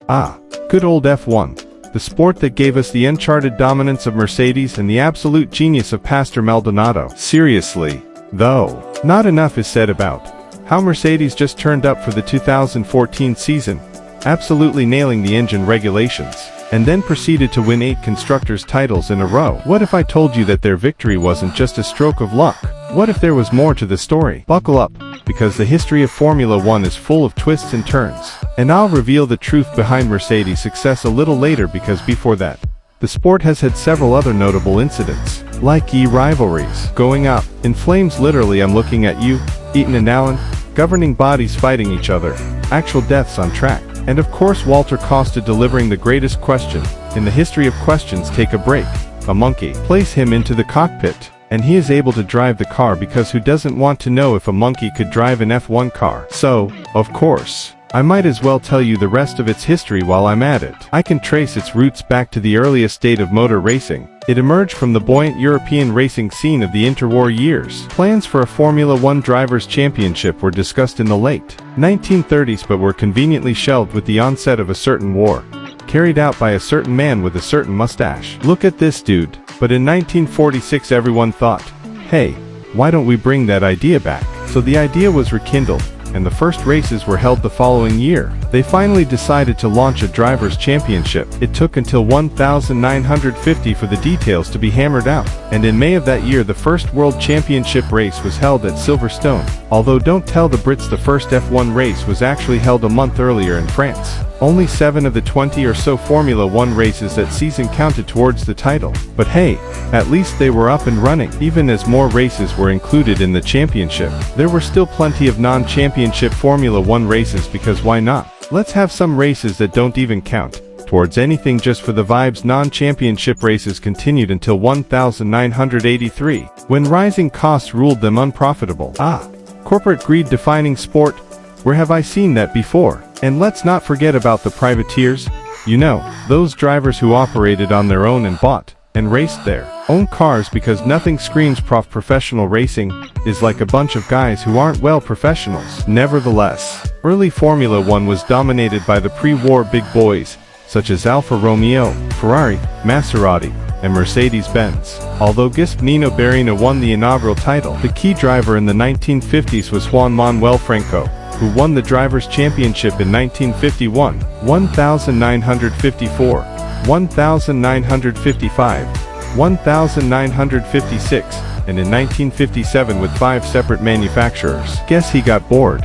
Ah, good old F1. The sport that gave us the uncharted dominance of Mercedes and the absolute genius of Pastor Maldonado. Seriously, though, not enough is said about how Mercedes just turned up for the 2014 season, absolutely nailing the engine regulations, and then proceeded to win 8 constructors' titles in a row. What if I told you that their victory wasn't just a stroke of luck? What if there was more to the story? Buckle up, because the history of Formula One is full of twists and turns, and I'll reveal the truth behind Mercedes' success a little later, because before that, the sport has had several other notable incidents, like rivalries going up in flames. Literally, I'm looking at you, Ayrton and Allen, governing bodies fighting each other, actual deaths on track, and of course Walter Costa delivering the greatest question in the history of questions. Take a break. A monkey. Place him into the cockpit, and he is able to drive the car, because who doesn't want to know if a monkey could drive an F1 car? So, of course, I might as well tell you the rest of its history while I'm at it. I can trace its roots back to the earliest state of motor racing. It emerged from the buoyant European racing scene of the interwar years. Plans for a Formula One Drivers' Championship were discussed in the late 1930s, but were conveniently shelved with the onset of a certain war, carried out by a certain man with a certain mustache. Look at this dude. But in 1946 everyone thought, hey, why don't we bring that idea back? So the idea was rekindled, and the first races were held the following year. They finally decided to launch a drivers' championship. It took until 1950 for the details to be hammered out, and in May of that year the first World Championship race was held at Silverstone. Although don't tell the Brits, the first F1 race was actually held a month earlier in France. Only 7 of the 20 or so Formula One races that season counted towards the title. But hey, at least they were up and running. Even as more races were included in the championship, there were still plenty of non-championship Formula One races, because why not? Let's have some races that don't even count towards anything just for the vibes. Non-championship races continued until 1983, when rising costs ruled them unprofitable. Corporate greed defining sport. Where have I seen that before? And let's not forget about the privateers. You know, those drivers who operated on their own and bought and raced their own cars, because nothing screams professional racing is like a bunch of guys who aren't well professionals. Nevertheless, early Formula One was dominated by the pre-war big boys, such as Alfa Romeo, Ferrari, Maserati, and Mercedes-Benz. Although Nino Barrina won the inaugural title, the key driver in the 1950s was Juan Manuel Franco, who won the Drivers' Championship in 1951, 1954, 1955, 1956, and in 1957 with 5 separate manufacturers. Guess he got bored.